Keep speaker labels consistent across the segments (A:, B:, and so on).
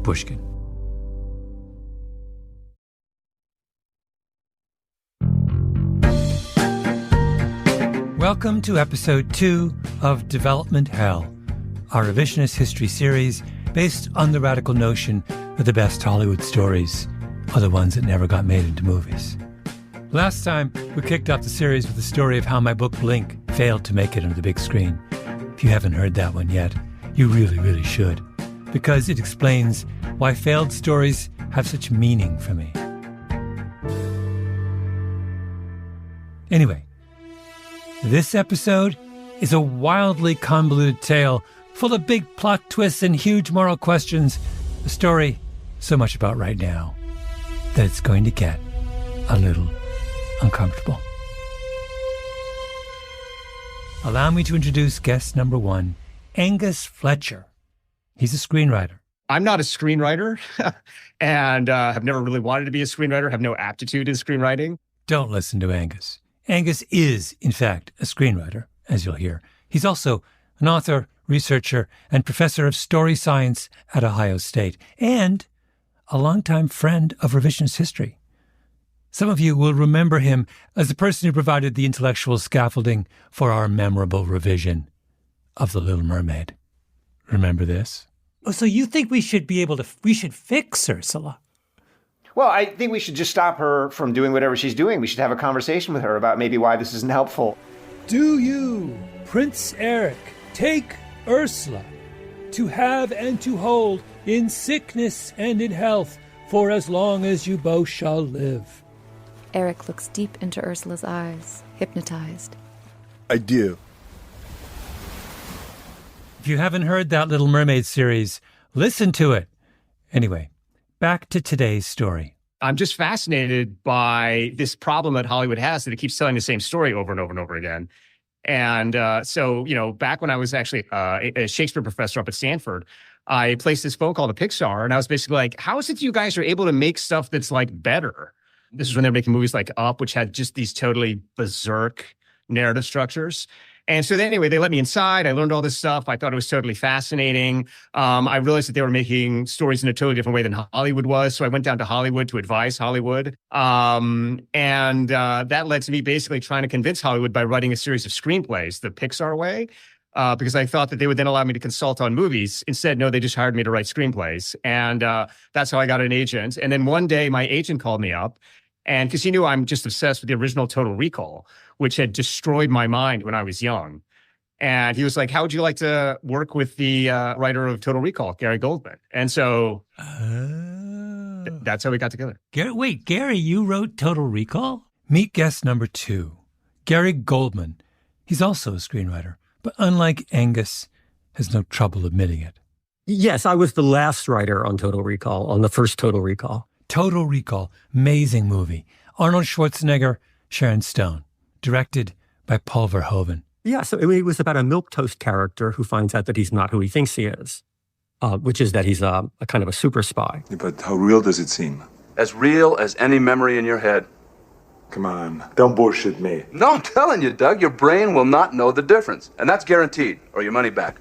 A: Pushkin. Welcome to episode 2 of Development Hell, our revisionist history series based on the radical notion that the best Hollywood stories are the ones that never got made into movies. Last time, we kicked off the series with the story of how my book Blink failed to make it on the big screen. If you haven't heard that one yet, you really, really should, because it explains why failed stories have such meaning for me. Anyway, this episode is a wildly convoluted tale full of big plot twists and huge moral questions. A story so much about right now that it's going to get a little uncomfortable. Allow me to introduce guest number 1, Angus Fletcher. He's a screenwriter.
B: I'm not a screenwriter and have never really wanted to be a screenwriter, have no aptitude in screenwriting.
A: Don't listen to Angus. Angus is, in fact, a screenwriter, as you'll hear. He's also an author, researcher, and professor of story science at Ohio State, and a longtime friend of revisionist history. Some of you will remember him as the person who provided the intellectual scaffolding for our memorable revision of The Little Mermaid. Remember this? Oh, so you think we should fix Ursula?
C: Well, I think we should just stop her from doing whatever she's doing. We should have a conversation with her about maybe why this isn't helpful.
D: Do you, Prince Eric, take Ursula to have and to hold in sickness and in health for as long as you both shall live?
E: Eric looks deep into Ursula's eyes, hypnotized.
F: I do.
A: If you haven't heard that Little Mermaid series, listen to it. Anyway, back to today's story.
B: I'm just fascinated by this problem that Hollywood has, that it keeps telling the same story over and over and over again. And so, back when I was actually a Shakespeare professor up at Stanford, I placed this phone call to Pixar, and I was basically like, how is it you guys are able to make stuff that's like better? This is when they're making movies like Up, which had just these totally berserk narrative structures. And so anyway, they let me inside. I learned all this stuff. I thought it was totally fascinating. I realized that they were making stories in a totally different way than Hollywood was. So I went down to Hollywood to advise Hollywood. And that led to me basically trying to convince Hollywood by writing a series of screenplays the Pixar way, because I thought that they would then allow me to consult on movies. Instead, no, they just hired me to write screenplays. And that's how I got an agent. And then one day my agent called me up, and because he knew I'm just obsessed with the original Total Recall, which had destroyed my mind when I was young. And he was like, how would you like to work with the writer of Total Recall, Gary Goldman? And so that's how we got together.
A: Gary, you wrote Total Recall? Meet guest number 2, Gary Goldman. He's also a screenwriter, but unlike Angus, has no trouble admitting it.
G: Yes, I was the last writer on Total Recall, on the first Total Recall.
A: Total Recall, amazing movie. Arnold Schwarzenegger, Sharon Stone. Directed by Paul Verhoeven.
G: Yeah, so it was about a milquetoast character who finds out that he's not who he thinks he is, which is that he's a kind of a super spy.
F: Yeah, but how real does it seem?
H: As real as any memory in your head.
F: Come on, don't bullshit me.
H: No, I'm telling you, Doug, your brain will not know the difference. And that's guaranteed, or your money back.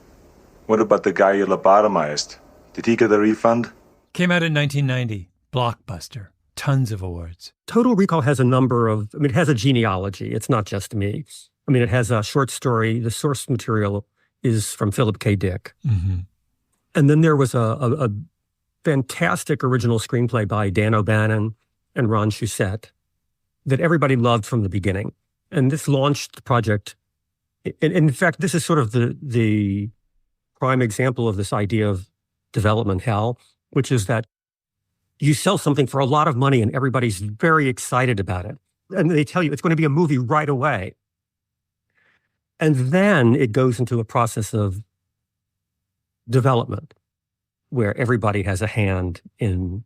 F: What about the guy you lobotomized? Did he get a refund?
A: Came out in 1990. Blockbuster. Tons of awards.
G: Total Recall has it has a genealogy. It's not just me. It has a short story. The source material is from Philip K. Dick.
A: Mm-hmm.
G: And then there was a fantastic original screenplay by Dan O'Bannon and Ron Shusett that everybody loved from the beginning. And this launched the project. In fact, this is sort of the prime example of this idea of development hell, which is that you sell something for a lot of money and everybody's very excited about it. And they tell you it's going to be a movie right away. And then it goes into a process of development where everybody has a hand in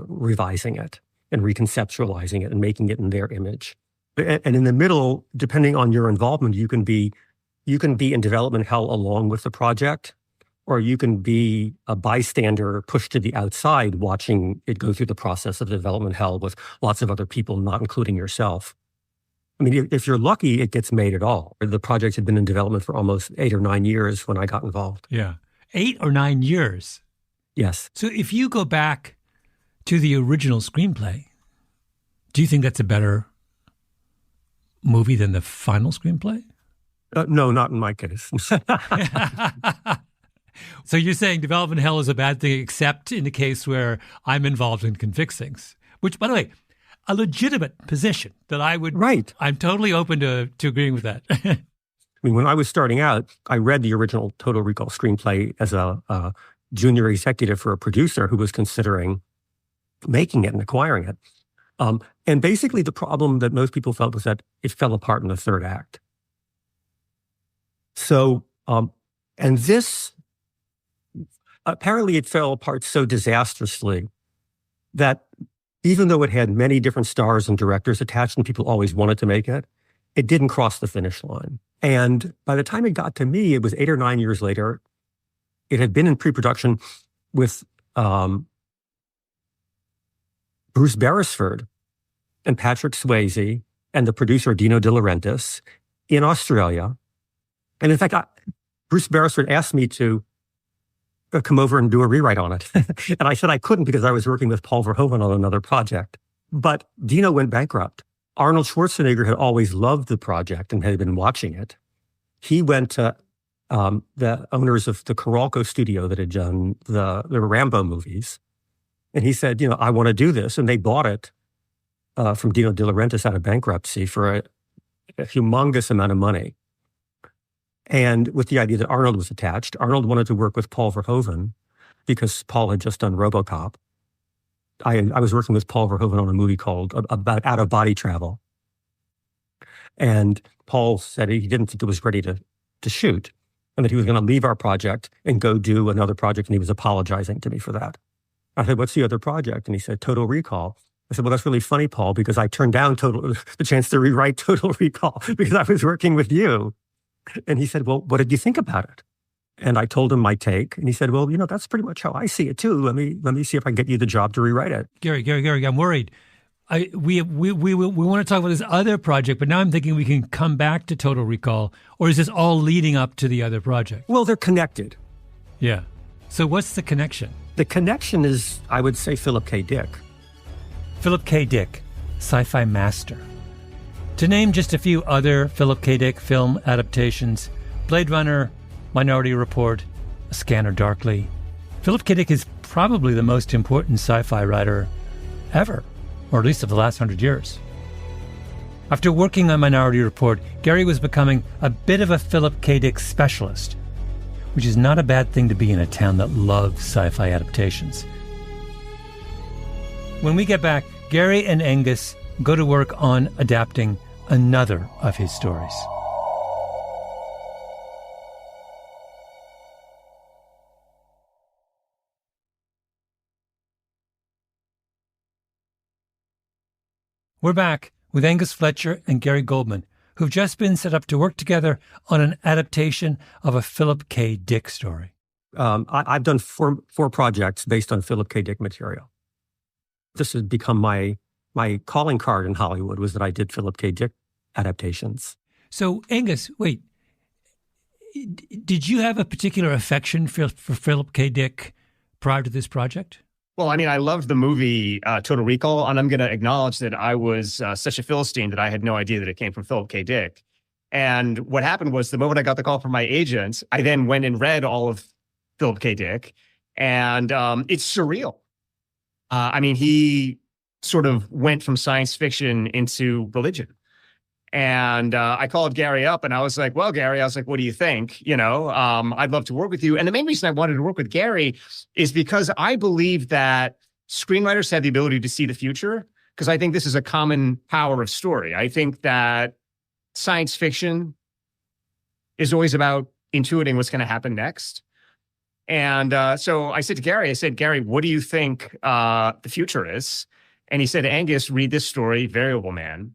G: revising it and reconceptualizing it and making it in their image. And in the middle, depending on your involvement, you can be in development hell along with the project, or you can be a bystander pushed to the outside watching it go through the process of development hell with lots of other people, not including yourself. If you're lucky, it gets made at all. The project had been in development for almost 8 or 9 years when I got involved.
A: Yeah. 8 or 9 years.
G: Yes.
A: So if you go back to the original screenplay, do you think that's a better movie than the final screenplay?
G: No, not in my case.
A: So you're saying development hell is a bad thing, except in the case where I'm involved and can fix things, which, by the way, a legitimate position that I would.
G: Right.
A: I'm totally open to agreeing with that.
G: I mean, when I was starting out, I read the original Total Recall screenplay as a junior executive for a producer who was considering making it and acquiring it. And basically the problem that most people felt was that it fell apart in the third act. So, and this, apparently it fell apart so disastrously that even though it had many different stars and directors attached and people always wanted to make it, it didn't cross the finish line. And by the time it got to me, it was 8 or 9 years later. It had been in pre-production with Bruce Beresford and Patrick Swayze and the producer Dino De Laurentiis in Australia. And in fact, Bruce Beresford asked me to come over and do a rewrite on it. And I said I couldn't because I was working with Paul Verhoeven on another project. But Dino went bankrupt. Arnold Schwarzenegger had always loved the project and had been watching it. He went to the owners of the Coralco studio that had done the Rambo movies. And he said, I want to do this. And they bought it from Dino De Laurentiis out of bankruptcy for a humongous amount of money. And with the idea that Arnold was attached, Arnold wanted to work with Paul Verhoeven because Paul had just done RoboCop. I was working with Paul Verhoeven on a movie called about out-of-body travel. And Paul said he didn't think it was ready to shoot and that he was going to leave our project and go do another project. And he was apologizing to me for that. I said, what's the other project? And he said, Total Recall. I said, well, that's really funny, Paul, because I turned down the chance to rewrite Total Recall because I was working with you. And he said, well, what did you think about it? And I told him my take. And he said, well, that's pretty much how I see it too. Let me see if I can get you the job to rewrite it.
A: Gary, I'm worried. We want to talk about this other project, but now I'm thinking we can come back to Total Recall, or is this all leading up to the other project?
G: Well, they're connected.
A: Yeah. So what's the connection?
G: The connection is, I would say, Philip K. Dick.
A: Philip K. Dick, sci-fi master. To name just a few other Philip K. Dick film adaptations, Blade Runner, Minority Report, A Scanner Darkly. Philip K. Dick is probably the most important sci-fi writer ever, or at least of the last 100 years. After working on Minority Report, Gary was becoming a bit of a Philip K. Dick specialist, which is not a bad thing to be in a town that loves sci-fi adaptations. When we get back, Gary and Angus go to work on adapting another of his stories. We're back with Angus Fletcher and Gary Goldman, who've just been set up to work together on an adaptation of a Philip K. Dick story.
G: I've done four projects based on Philip K. Dick material. This has become my calling card in Hollywood, was that I did Philip K. Dick adaptations.
A: So, Angus, wait, did you have a particular affection for Philip K. Dick prior to this project?
B: Well, I mean, I loved the movie Total Recall, and I'm going to acknowledge that I was such a Philistine that I had no idea that it came from Philip K. Dick. And what happened was the moment I got the call from my agent, I then went and read all of Philip K. Dick, and it's surreal. I mean, he sort of went from science fiction into religion. And I called Gary up and I was like, well, Gary, what do you think? I'd love to work with you. And the main reason I wanted to work with Gary is because I believe that screenwriters have the ability to see the future, because I think this is a common power of story. I think that science fiction is always about intuiting what's going to happen next. And so I said to Gary, Gary, what do you think the future is? And he said, Angus, read this story, Variable Man.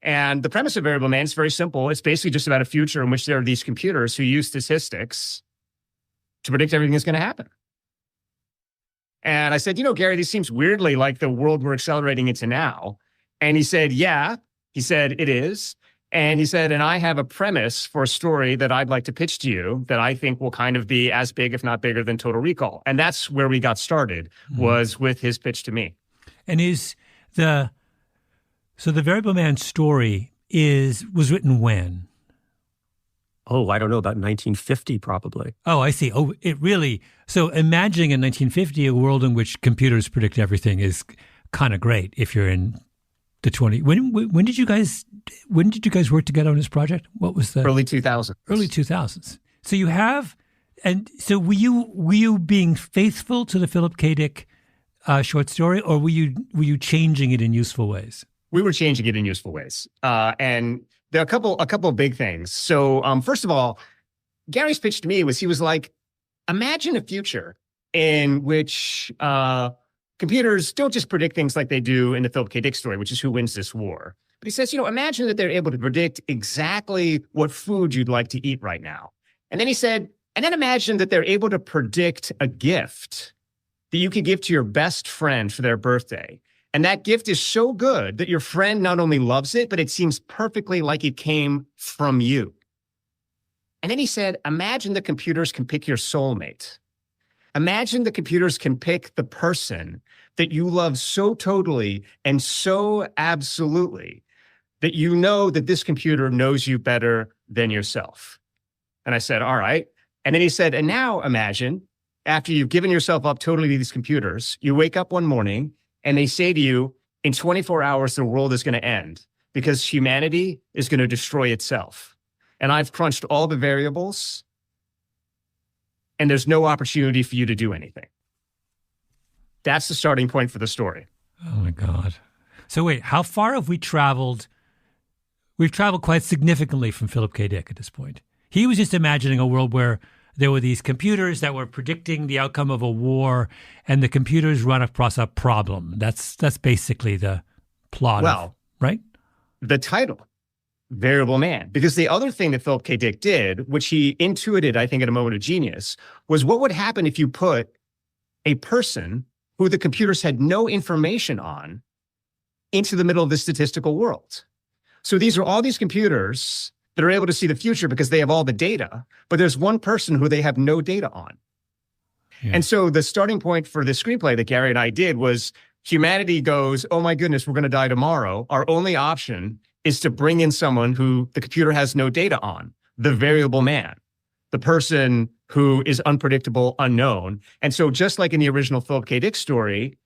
B: And the premise of Variable Man is very simple. It's basically just about a future in which there are these computers who use statistics to predict everything that's going to happen. And I said, Gary, this seems weirdly like the world we're accelerating into now. And he said, yeah. He said, it is. And he said, and I have a premise for a story that I'd like to pitch to you that I think will kind of be as big, if not bigger, than Total Recall. And that's where we got started, was with his pitch to me.
A: And the Variable Man story was written when?
G: Oh, I don't know, about 1950 probably.
A: Oh, I see. Oh, so imagining in 1950 a world in which computers predict everything is kind of great if you're in the 20. When did you guys work together on this project? What was the
B: early 2000s?
A: Early 2000s. So you have, and so were you being faithful to the Philip K. Dick short story, or were you changing it in useful ways?
B: We were changing it in useful ways, and there are a couple of big things. So first of all, Gary's pitch to me he was like, imagine a future in which computers don't just predict things like they do in the Philip K. Dick story, which is who wins this war. But he says, imagine that they're able to predict exactly what food you'd like to eat right now. And then he said, and then imagine that they're able to predict a gift that you could give to your best friend for their birthday. And that gift is so good that your friend not only loves it, but it seems perfectly like it came from you. And then he said, imagine the computers can pick your soulmate. Imagine the computers can pick the person that you love so totally and so absolutely that you know that this computer knows you better than yourself. And I said, all right. And then he said, and now imagine after you've given yourself up totally to these computers, you wake up one morning and they say to you, in 24 hours, the world is going to end because humanity is going to destroy itself. And I've crunched all the variables and there's no opportunity for you to do anything. That's the starting point for the story.
A: Oh, my God. So wait, how far have we traveled? We've traveled quite significantly from Philip K. Dick at this point. He was just imagining a world where there were these computers that were predicting the outcome of a war, and the computers run across a problem. That's basically the plot, right?
B: The title, Variable Man. Because the other thing that Philip K. Dick did, which he intuited, I think, at a moment of genius, was what would happen if you put a person who the computers had no information on into the middle of the statistical world. So these are all these computers that are able to see the future because they have all the data, but there's one person who they have no data on. Yeah. And so the starting point for the screenplay that Gary and I did was humanity goes, oh my goodness, we're going to die tomorrow. Our only option is to bring in someone who the computer has no data on, the variable man, the person who is unpredictable, unknown. And so just like in the original Philip K. Dick story,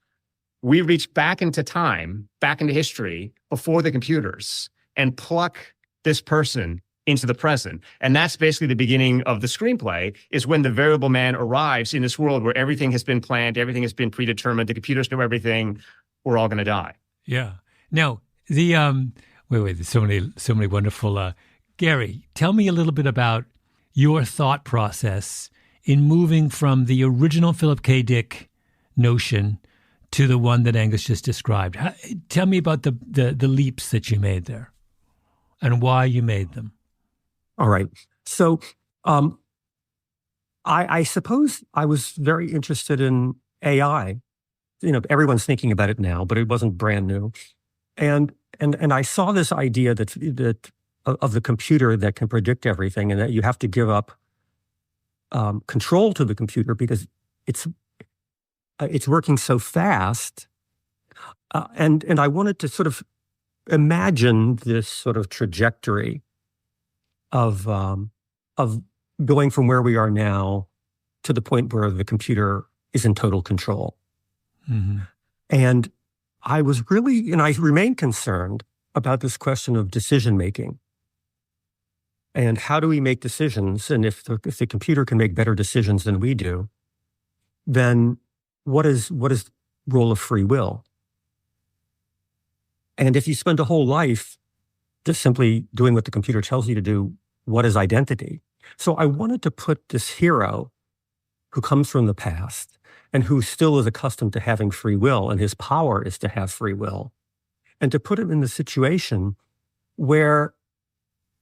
B: we reach back into time, back into history before the computers and pluck this person into the present. And that's basically the beginning of the screenplay, is when the variable man arrives in this world where everything has been planned, everything has been predetermined, the computers know everything, we're all going to die.
A: Yeah. Now, the, wait, there's so many wonderful, Gary, tell me a little bit about your thought process in moving from the original Philip K. Dick notion to the one that Angus just described. Tell me about the leaps that you made there and why you made them.
G: All right. So I suppose I was very interested in AI. Everyone's thinking about it now, but it wasn't brand new. And I saw this idea that of the computer that can predict everything, and that you have to give up control to the computer because it's working so fast. And I wanted to sort of imagine this sort of trajectory of going from where we are now to the point where the computer is in total control. Mm-hmm. And I was really, and I remain concerned about this question of decision making. And how do we make decisions? And if the computer can make better decisions than we do, then what is the role of free will? And if you spend a whole life just simply doing what the computer tells you to do, what is identity? So I wanted to put this hero who comes from the past and who still is accustomed to having free will, and his power is to have free will, and to put him in the situation where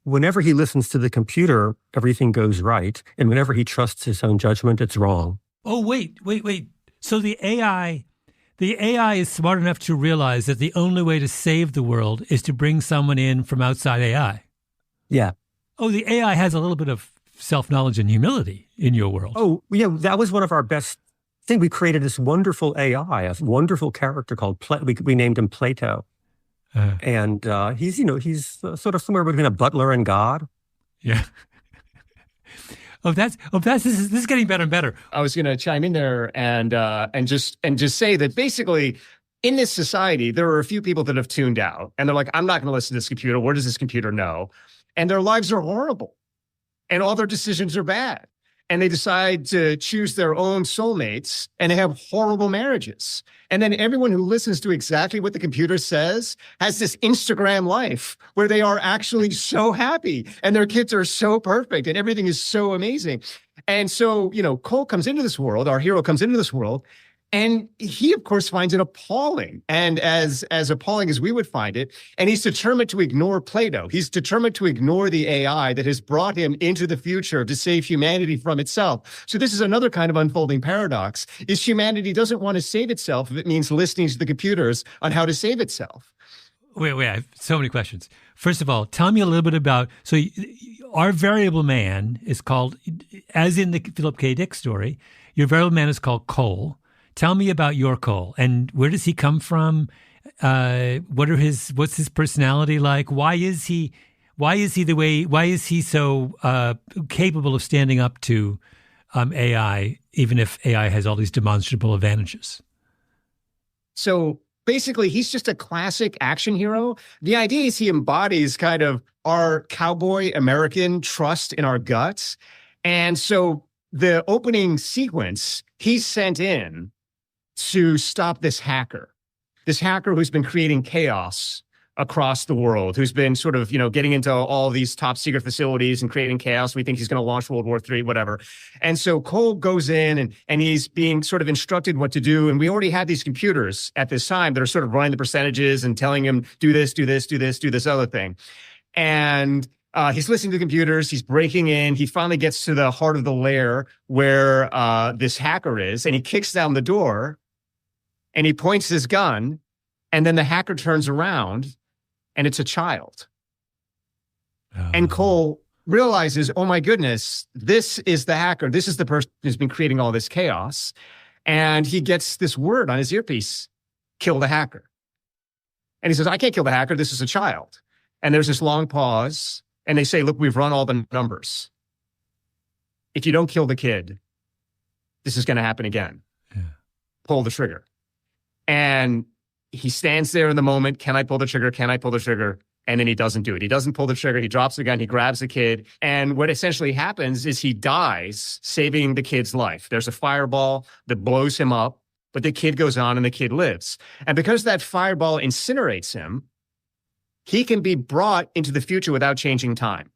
G: whenever he listens to the computer, everything goes right, and whenever he trusts his own judgment, it's wrong.
A: Oh, wait. So the AI is smart enough to realize that the only way to save the world is to bring someone in from outside AI.
G: Yeah.
A: Oh, the AI has a little bit of self-knowledge and humility in your world.
G: Oh, yeah, that was one of our best things. We created this wonderful AI, a wonderful character called, we named him Plato. And he's sort of somewhere between a butler and God.
A: Yeah. This is getting better and better.
B: I was going to chime in there and just say that basically in this society, there are a few people that have tuned out and they're like, I'm not going to listen to this computer. What does this computer know? And their lives are horrible and all their decisions are bad. And they decide to choose their own soulmates and they have horrible marriages. And then everyone who listens to exactly what the computer says has this Instagram life where they are actually so happy and their kids are so perfect and everything is so amazing. And so, Cole comes into this world, our hero comes into this world, and he, of course, finds it appalling, and as appalling as we would find it. And he's determined to ignore Plato. He's determined to ignore the AI that has brought him into the future to save humanity from itself. So this is another kind of unfolding paradox, is humanity doesn't want to save itself if it means listening to the computers on how to save itself.
A: Wait, I have so many questions. First of all, tell me a little bit about, our variable man is called, as in the Philip K. Dick story, your variable man is called Cole. Tell me about your Cole, and where does he come from? What's his personality like? Why is he so capable of standing up to AI, even if AI has all these demonstrable advantages?
B: So basically, he's just a classic action hero. The idea is he embodies kind of our cowboy American trust in our guts. And so the opening sequence, he's sent in to stop this hacker who's been creating chaos across the world, who's been sort of, getting into all these top secret facilities and creating chaos. We think he's going to launch World War III, whatever. And so Cole goes in and he's being sort of instructed what to do. And we already had these computers at this time that are sort of running the percentages and telling him, do this, do this, do this, do this other thing. And he's listening to the computers. He's breaking in. He finally gets to the heart of the lair where this hacker is, and he kicks down the door and he points his gun, and then the hacker turns around and it's a child. Oh. And Cole realizes, oh my goodness, this is the hacker. This is the person who's been creating all this chaos. And he gets this word on his earpiece, kill the hacker. And he says, I can't kill the hacker. This is a child. And there's this long pause. And they say, look, we've run all the numbers. If you don't kill the kid, this is going to happen again. Yeah. Pull the trigger. And he stands there in the moment. Can I pull the trigger? Can I pull the trigger? And then he doesn't do it. He doesn't pull the trigger. He drops the gun. He grabs the kid. And what essentially happens is he dies, saving the kid's life. There's a fireball that blows him up, but the kid goes on and the kid lives. And because that fireball incinerates him, he can be brought into the future without changing time,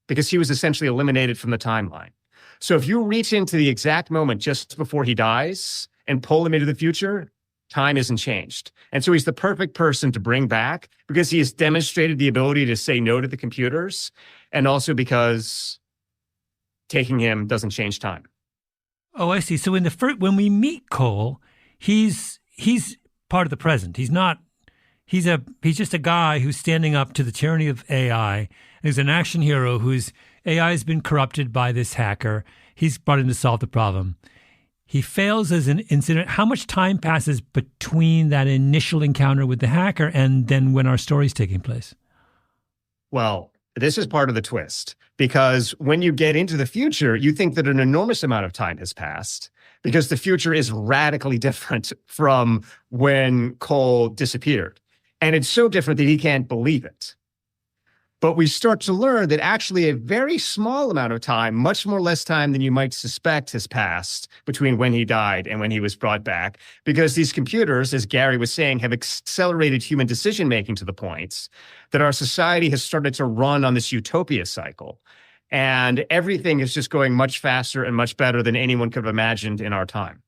B: because he was essentially eliminated from the timeline. So if you reach into the exact moment just before he dies and pull him into the future, time isn't changed. And so he's the perfect person to bring back, because he has demonstrated the ability to say no to the computers, and also because taking him doesn't change time.
A: Oh, I see. So in when we meet Cole, he's part of the present. He's not. He's just a guy who's standing up to the tyranny of AI. He's an action hero whose AI has been corrupted by this hacker. He's brought in to solve the problem. He fails as an incident. How much time passes between that initial encounter with the hacker and then when our story's taking place?
B: Well, this is part of the twist, because when you get into the future, you think that an enormous amount of time has passed, because the future is radically different from when Cole disappeared. And it's so different that he can't believe it. But we start to learn that actually a very small amount of time, much more less time than you might suspect, has passed between when he died and when he was brought back, because these computers, as Gary was saying, have accelerated human decision-making to the point that our society has started to run on this utopia cycle. And everything is just going much faster and much better than anyone could have imagined in our time.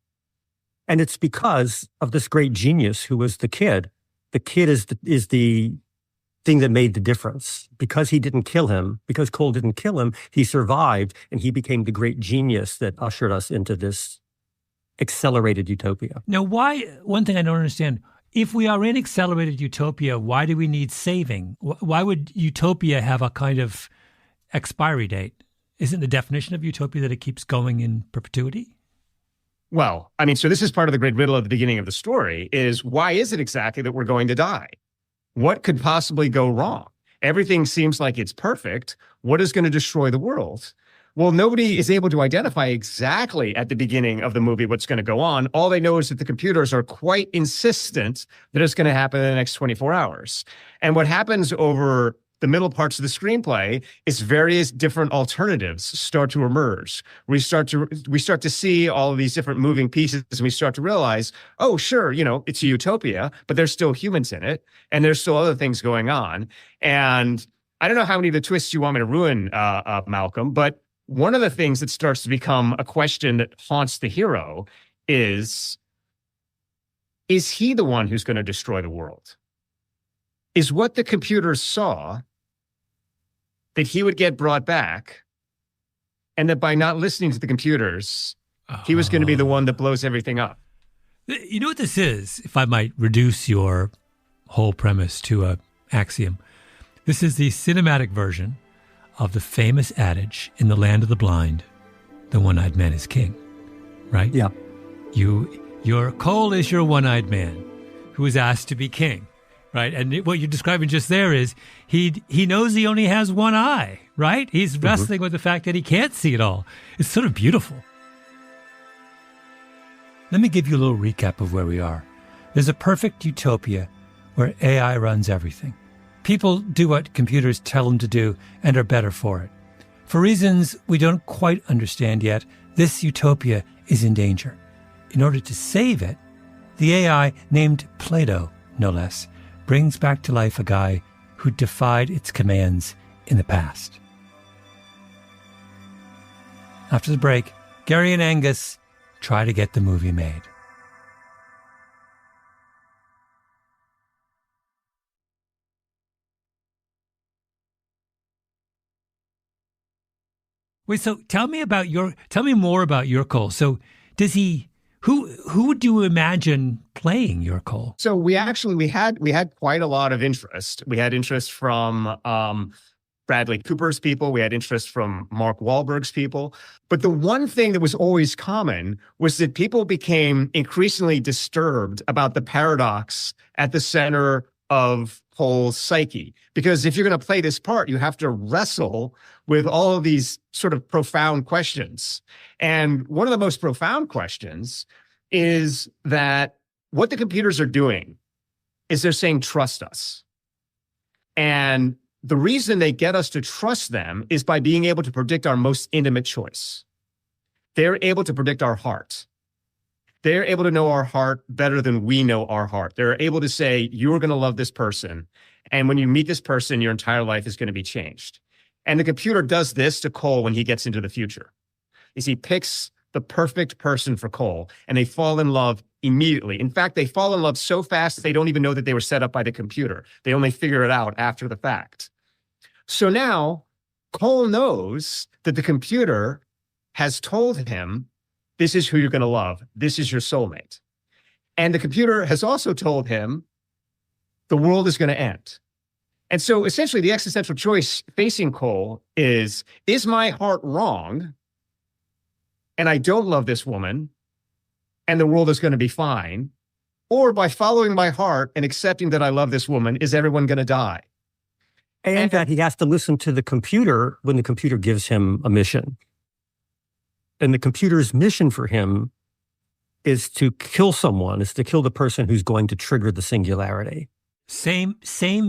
G: And it's because of this great genius who was the kid. The kid is the thing that made the difference. Because he didn't kill him, because Cole didn't kill him, he survived, and he became the great genius that ushered us into this accelerated utopia.
A: Now, one thing I don't understand, if we are in accelerated utopia, why do we need saving? Why would utopia have a kind of expiry date? Isn't the definition of utopia that it keeps going in perpetuity?
B: Well, I mean, so this is part of the great riddle at the beginning of the story is why is it exactly that we're going to die? What could possibly go wrong? Everything seems like it's perfect. What is going to destroy the world? Well, nobody is able to identify exactly at the beginning of the movie what's going to go on. All they know is that the computers are quite insistent that it's going to happen in the next 24 hours. And what happens over the middle parts of the screenplay is various different alternatives start to emerge. We start to see all of these different moving pieces, and we start to realize, oh, sure, it's a utopia, but there's still humans in it, and there's still other things going on. And I don't know how many of the twists you want me to ruin, Malcolm, but one of the things that starts to become a question that haunts the hero is he the one who's going to destroy the world? Is what the computers saw that he would get brought back, and that by not listening to the computers, he was going to be the one that blows everything up?
A: You know what this is, if I might reduce your whole premise to an axiom? This is the cinematic version of the famous adage in the land of the blind, the one-eyed man is king, right?
G: Yeah.
A: Your Cole is your one-eyed man who is asked to be king. Right. And what you're describing just there is he knows he only has one eye. Right. He's wrestling with the fact that he can't see it all. It's sort of beautiful. Let me give you a little recap of where we are. There's a perfect utopia where AI runs everything. People do what computers tell them to do and are better for it. For reasons we don't quite understand yet, this utopia is in danger. In order to save it, the AI, named Plato, no less, brings back to life a guy who defied its commands in the past. After the break, Gary and Angus try to get the movie made. Wait, so tell me more about your Cole. So does he? Who would you imagine playing your Cole?
B: So we had quite a lot of interest. We had interest from Bradley Cooper's people. We had interest from Mark Wahlberg's people. But the one thing that was always common was that people became increasingly disturbed about the paradox at the center of Cole's psyche. Because if you're going to play this part, you have to wrestle with all of these sort of profound questions. And one of the most profound questions is that what the computers are doing is they're saying, trust us. And the reason they get us to trust them is by being able to predict our most intimate choice. They're able to predict our heart. They're able to know our heart better than we know our heart. They're able to say, you're going to love this person. And when you meet this person, your entire life is going to be changed. And the computer does this to Cole when he gets into the future. Is he picks the perfect person for Cole, and they fall in love immediately. In fact, they fall in love so fast, they don't even know that they were set up by the computer. They only figure it out after the fact. So now Cole knows that the computer has told him, this is who you're going to love. This is your soulmate. And the computer has also told him the world is going to end. And so essentially the existential choice facing Cole is my heart wrong? And I don't love this woman, and the world is going to be fine? Or by following my heart and accepting that I love this woman, is everyone going to die?
G: And that he has to listen to the computer when the computer gives him a mission. And the computer's mission for him is to kill someone, is to kill the person who's going to trigger the singularity.
A: Same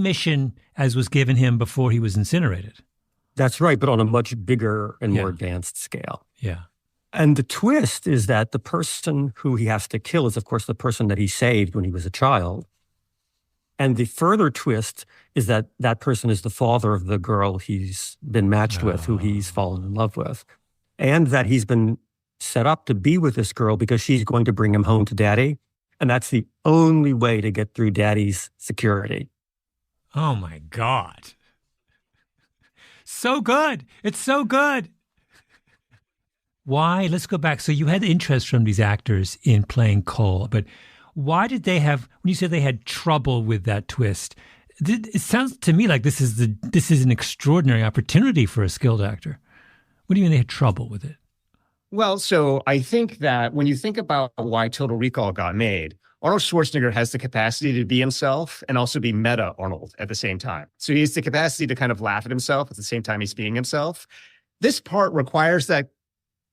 A: mission as was given him before he was incinerated.
G: That's right, but on a much bigger and more advanced scale.
A: Yeah.
G: And the twist is that the person who he has to kill is, of course, the person that he saved when he was a child. And the further twist is that that person is the father of the girl he's been matched with, who he's fallen in love with. And that he's been set up to be with this girl because she's going to bring him home to daddy. And that's the only way to get through daddy's security.
A: Oh, my God. So good. It's so good. Why? Let's go back. So you had interest from these actors in playing Cole, but why did they have, when you say they had trouble with that twist, it sounds to me like this is an extraordinary opportunity for a skilled actor. What do you mean they had trouble with it?
B: Well, so I think that when you think about why Total Recall got made, Arnold Schwarzenegger has the capacity to be himself and also be meta Arnold at the same time. So he has the capacity to kind of laugh at himself at the same time he's being himself. This part requires that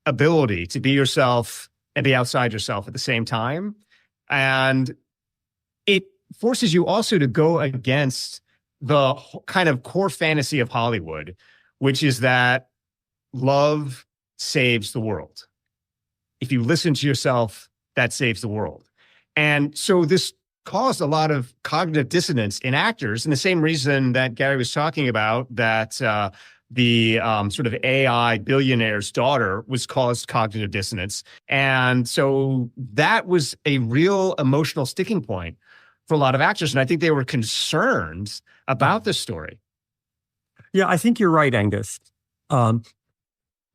B: ability to be yourself and be outside yourself at the same time. And it forces you also to go against the kind of core fantasy of Hollywood, which is that love saves the world. If you listen to yourself, that saves the world. And so this caused a lot of cognitive dissonance in actors, and the same reason that Gary was talking about, that the sort of AI billionaire's daughter was caused cognitive dissonance. And so that was a real emotional sticking point for a lot of actors. And I think they were concerned about this story.
G: Yeah, I think you're right, Angus.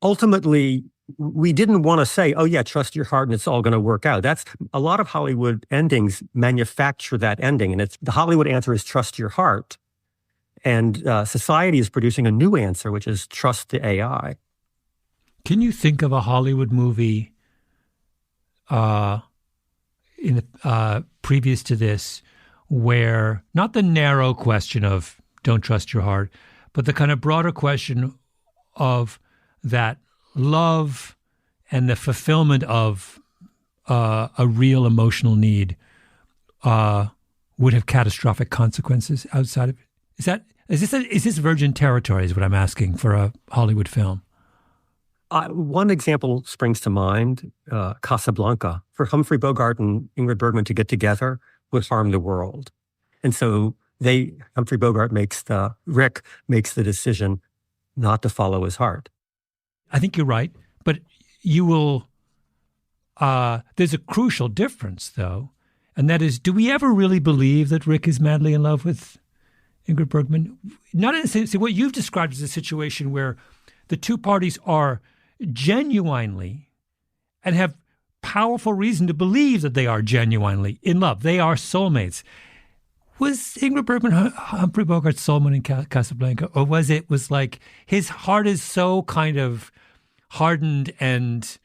G: Ultimately, we didn't want to say, oh, yeah, trust your heart and it's all going to work out. That's a lot of Hollywood endings manufacture that ending. And the Hollywood answer is trust your heart. And society is producing a new answer, which is trust the AI.
A: Can you think of a Hollywood movie previous to this where not the narrow question of don't trust your heart, but the kind of broader question of that love and the fulfillment of a real emotional need would have catastrophic consequences outside of it? Is this virgin territory is what I'm asking for a Hollywood film?
G: One example springs to mind, Casablanca. For Humphrey Bogart and Ingrid Bergman to get together would harm the world. And so Rick makes the decision not to follow his heart.
A: I think you're right, but you will, there's a crucial difference though, and that is, do we ever really believe that Rick is madly in love with Ingrid Bergman? Not in the sense, what you've described as a situation where the two parties are genuinely and have powerful reason to believe that they are genuinely in love. They are soulmates. Was Ingrid Bergman Humphrey Bogart's soulmate in Casablanca, or was like his heart is so kind of hardened and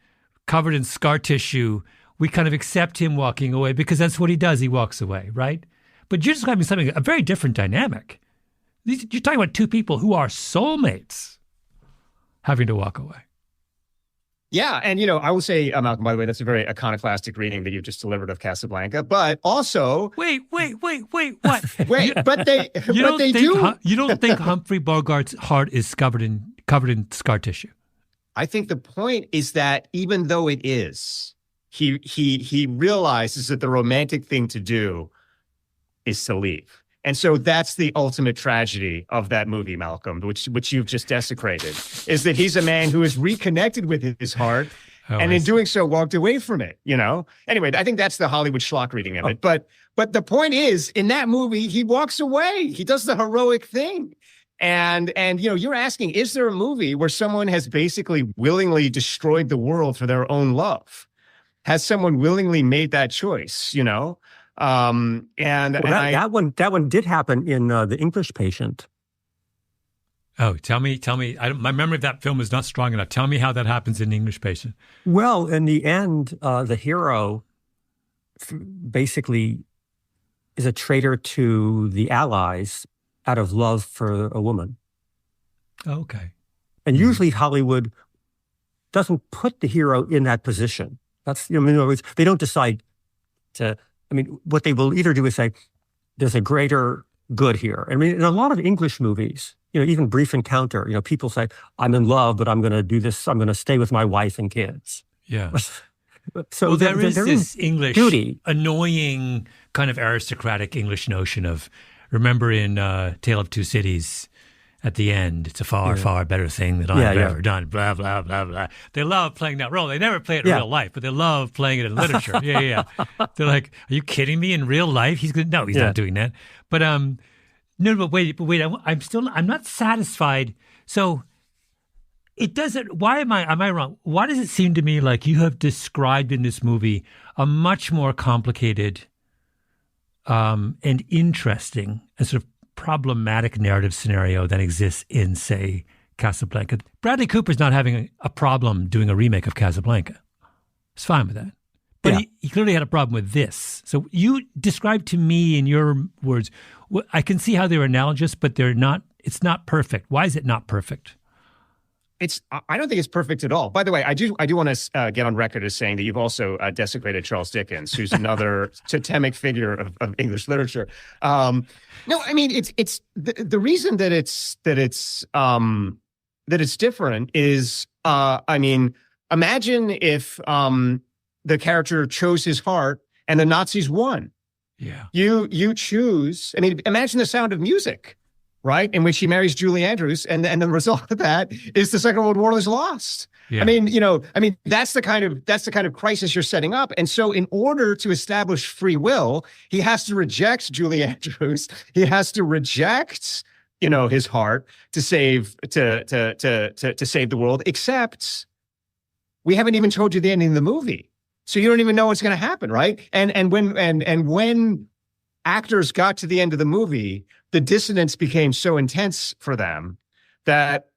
A: covered in scar tissue, we kind of accept him walking away because that's what he does. He walks away, right? But you're describing a very different dynamic. You're talking about two people who are soulmates having to walk away.
B: Yeah, and I will say, Malcolm, by the way, that's a very iconoclastic reading that you've just delivered of Casablanca. But also,
A: wait, what?
B: but they do.
A: You don't think Humphrey Bogart's heart is covered in scar tissue?
B: I think the point is that even though it is, he realizes that the romantic thing to do is to leave. And so that's the ultimate tragedy of that movie, Malcolm, which you've just desecrated, is that he's a man who is reconnected with his heart and in doing so walked away from it, Anyway, I think that's the Hollywood schlock reading of it. But the point is, in that movie, he walks away. He does the heroic thing. And you're asking, is there a movie where someone has basically willingly destroyed the world for their own love? Has someone willingly made that choice, that
G: one did happen in The English Patient.
A: Oh, tell me. My memory of that film is not strong enough. Tell me how that happens in The English Patient.
G: Well, in the end, the hero basically is a traitor to the Allies out of love for a woman.
A: Okay.
G: And usually Hollywood doesn't put the hero in that position. That's, in other words, they don't decide to, what they will either do is say, there's a greater good here. In a lot of English movies, even Brief Encounter, people say, I'm in love, but I'm going to do this. I'm going to stay with my wife and kids.
A: Yeah.
G: So
A: there is this English,
G: duty.
A: Annoying kind of aristocratic English notion of, remember in Tale of Two Cities, at the end, it's a far, far better thing than I've ever done, blah, blah, blah, blah. They love playing that role. They never play it in real life, but they love playing it in literature. Yeah. They're like, are you kidding me? In real life? He's not doing that. But but wait, I'm not satisfied. So it doesn't, am I wrong? Why does it seem to me like you have described in this movie a much more complicated and interesting and sort of problematic narrative scenario that exists in, say, Casablanca. Bradley Cooper's not having a problem doing a remake of Casablanca. He's fine with that. But he clearly had a problem with this. So you describe to me in your words, I can see how they're analogous, but they're not. It's not perfect. Why is it not perfect?
B: I don't think it's perfect at all. By the way, I do want to get on record as saying that you've also desecrated Charles Dickens, who's another totemic figure of English literature. No, I mean it's the reason that it's different is I mean, imagine if the character chose his heart and the Nazis won.
A: Yeah, you
B: choose. I mean, imagine the Sound of Music, right? In which he marries Julie Andrews, and the result of that is the Second World War is lost. Yeah. I mean, that's the kind of crisis you're setting up. And so, in order to establish free will, he has to reject Julie Andrews. He has to reject, his heart to save to save the world. Except, we haven't even told you the ending of the movie, so you don't even know what's going to happen, right? And when actors got to the end of the movie, the dissonance became so intense for them that,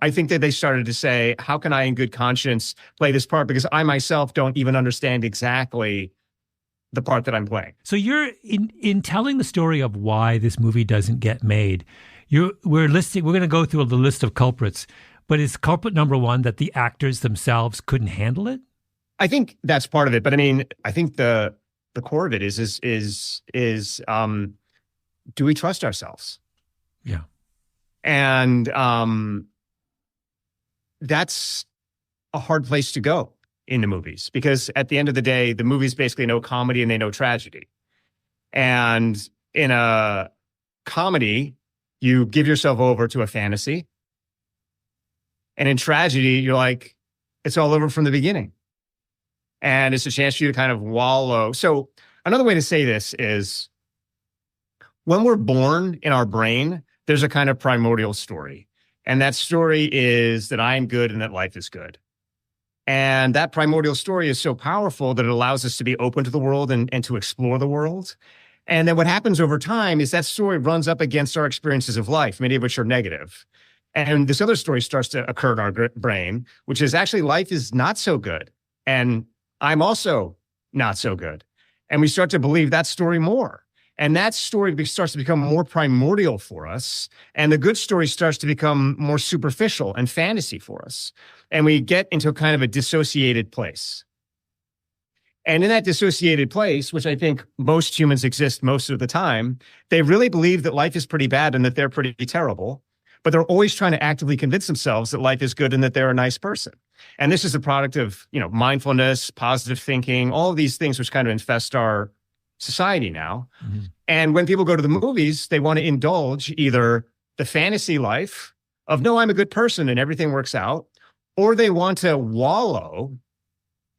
B: I think that they started to say, how can I in good conscience play this part? Because I myself don't even understand exactly the part that I'm playing.
A: So you're in telling the story of why this movie doesn't get made. We're going to go through the list of culprits, but is culprit number one that the actors themselves couldn't handle it?
B: I think that's part of it. But I mean, I think the core of it is do we trust ourselves?
A: Yeah.
B: And that's a hard place to go in the movies, because at the end of the day, the movies basically know comedy and they know tragedy. And in a comedy, you give yourself over to a fantasy. And in tragedy, you're like, it's all over from the beginning. And it's a chance for you to kind of wallow. So another way to say this is, when we're born in our brain, there's a kind of primordial story. And that story is that I am good and that life is good. And that primordial story is so powerful that it allows us to be open to the world and to explore the world. And then what happens over time is that story runs up against our experiences of life, many of which are negative. And this other story starts to occur in our brain, which is actually life is not so good. And I'm also not so good. And we start to believe that story more. And that story starts to become more primordial for us. And the good story starts to become more superficial and fantasy for us. And we get into a kind of a dissociated place. And in that dissociated place, which I think most humans exist most of the time, they really believe that life is pretty bad and that they're pretty terrible. But they're always trying to actively convince themselves that life is good and that they're a nice person. And this is a product of, mindfulness, positive thinking, all of these things which kind of infest our society now. Mm-hmm. And when people go to the movies, they want to indulge either the fantasy life of, no, I'm a good person and everything works out, or they want to wallow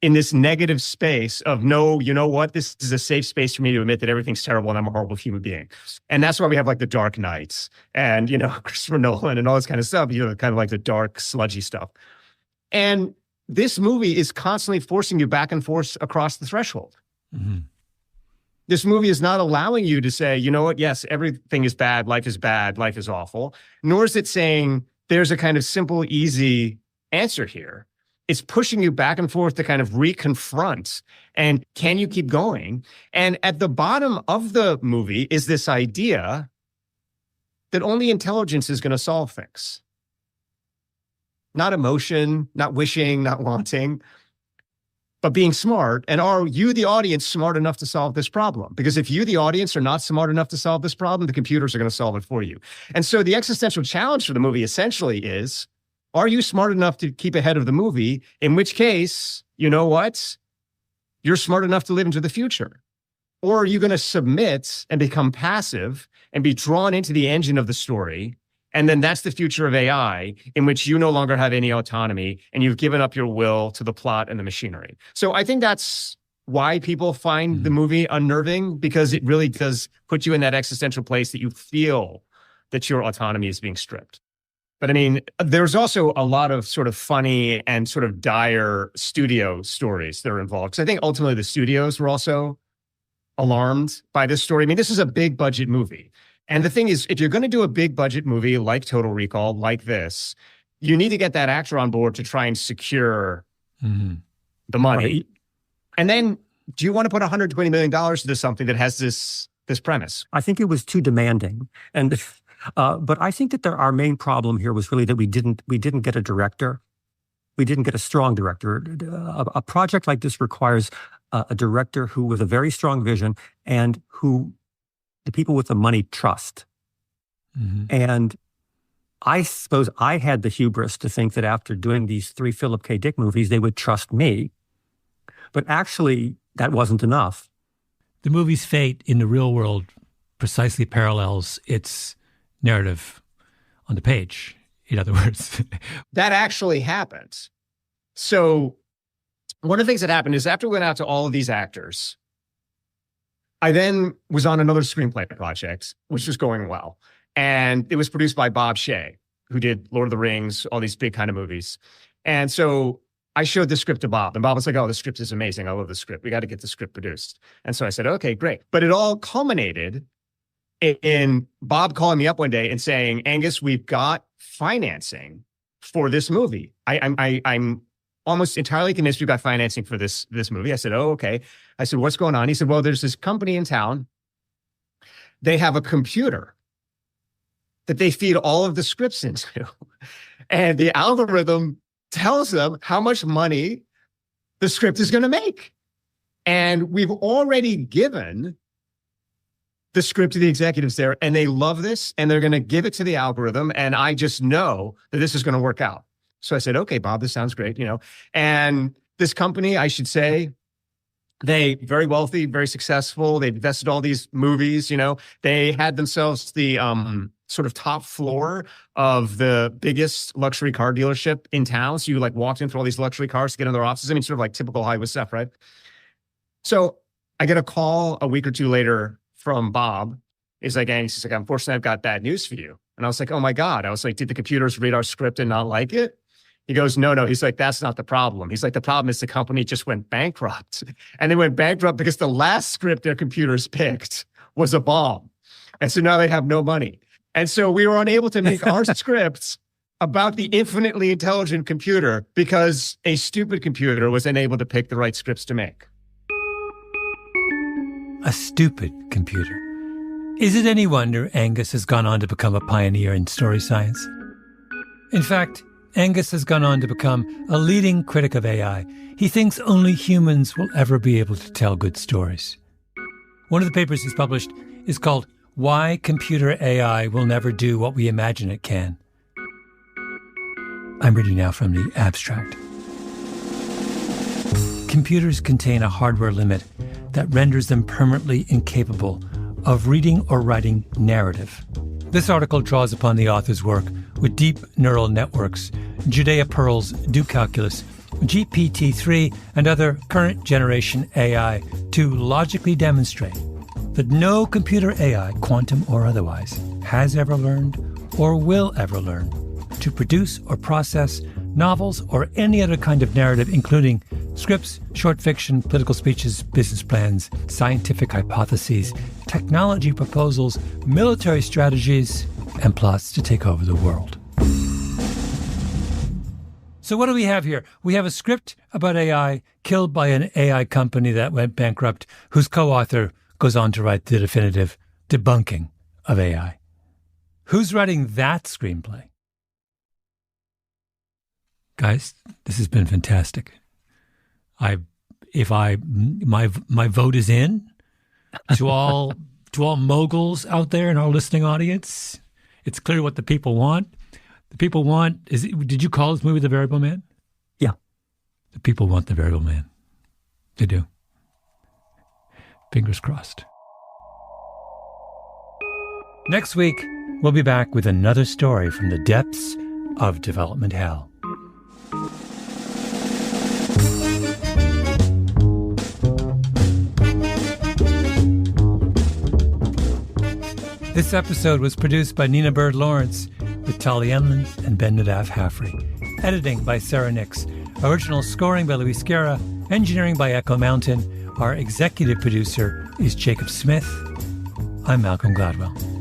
B: in this negative space of, no, you know what? This is a safe space for me to admit that everything's terrible and I'm a horrible human being. And that's why we have like the Dark Knights and, Christopher Nolan and all this kind of stuff, kind of like the dark, sludgy stuff. And this movie is constantly forcing you back and forth across the threshold. Mm-hmm. This movie is not allowing you to say, you know what? Yes, everything is bad. Life is awful. Nor is it saying there's a kind of simple, easy answer here. It's pushing you back and forth to kind of reconfront. And can you keep going? And at the bottom of the movie is this idea that only intelligence is going to solve things. Not emotion, not wishing, not wanting, but being smart. And are you, the audience, smart enough to solve this problem? Because if you, the audience, are not smart enough to solve this problem, the computers are going to solve it for you. And so the existential challenge for the movie essentially is, are you smart enough to keep ahead of the movie? In which case, you know what? You're smart enough to live into the future. Or are you going to submit and become passive and be drawn into the engine of the story? And then that's the future of AI, in which you no longer have any autonomy and you've given up your will to the plot and the machinery. So I think that's why people find the movie unnerving, because it really does put you in that existential place that you feel that your autonomy is being stripped. But I mean, there's also a lot of sort of funny and sort of dire studio stories that are involved. Because I think ultimately the studios were also alarmed by this story. I mean, this is a big budget movie. And the thing is, if you're going to do a big budget movie like Total Recall, like this, you need to get that actor on board to try and secure the money. Right. And then do you want to put $120 million into something that has this premise?
G: I think it was too demanding. And but I think that our main problem here was really that we didn't get a director. We didn't get a strong director. A project like this requires a director who with a very strong vision and who the people with the money trust. And I suppose I had the hubris to think that after doing these 3 Philip K. Dick movies, they would trust me. But actually, that wasn't enough.
A: The movie's fate in the real world precisely parallels its narrative on the page, in other words.
B: That actually happened. So one of the things that happened is after we went out to all of these actors, I then was on another screenplay project, which was going well. And it was produced by Bob Shea, who did Lord of the Rings, all these big kind of movies. And so I showed the script to Bob, and Bob was like, oh, the script is amazing. I love the script. We got to get the script produced. And so I said, okay, great. But it all culminated in Bob calling me up one day and saying, Angus, we've got financing for this movie. I'm almost entirely convinced we've got financing for this movie. I said, oh, okay. I said, what's going on? He said, well, there's this company in town. They have a computer that they feed all of the scripts into. And the algorithm tells them how much money the script is going to make. And we've already given the script to the executives there, and they love this, and they're going to give it to the algorithm. And I just know that this is going to work out. So I said, okay, Bob, this sounds great, And this company, I should say, they very wealthy, very successful. They invested all these movies, They had themselves the sort of top floor of the biggest luxury car dealership in town. So you walked in through all these luxury cars to get in their offices. I mean, sort of like typical Hollywood stuff, right? So I get a call a week or two later from Bob. He's like, unfortunately, I've got bad news for you. And I was like, oh my God. I was like, did the computers read our script and not like it? He goes, no. He's like, that's not the problem. He's like, the problem is the company just went bankrupt. And they went bankrupt because the last script their computers picked was a bomb. And so now they have no money. And so we were unable to make our scripts about the infinitely intelligent computer because a stupid computer was unable to pick the right scripts to make.
A: A stupid computer. Is it any wonder Angus has gone on to become a pioneer in story science? In fact, Angus has gone on to become a leading critic of AI. He thinks only humans will ever be able to tell good stories. One of the papers he's published is called Why Computer AI Will Never Do What We Imagine It Can. I'm reading now from the abstract. Computers contain a hardware limit that renders them permanently incapable of reading or writing narrative. This article draws upon the author's work with deep neural networks, Judea Pearl's Do Calculus, GPT-3, and other current generation AI to logically demonstrate that no computer AI, quantum or otherwise, has ever learned or will ever learn to produce or process novels or any other kind of narrative, including scripts, short fiction, political speeches, business plans, scientific hypotheses, technology proposals, military strategies, and plots to take over the world. So what do we have here? We have a script about AI killed by an AI company that went bankrupt, whose co-author goes on to write the definitive debunking of AI. Who's writing that screenplay? Guys, this has been fantastic. My vote is in to all moguls out there in our listening audience. It's clear what the people want. The people want did you call this movie The Variable Man?
G: Yeah.
A: The people want The Variable Man. They do. Fingers crossed. Next week, we'll be back with another story from the depths of development hell. This episode was produced by Nina Bird Lawrence with Tali Emlins and Ben Nadaf Haffrey. Editing by Sarah Nix. Original scoring by Luis Guerra. Engineering by Echo Mountain. Our executive producer is Jacob Smith. I'm Malcolm Gladwell.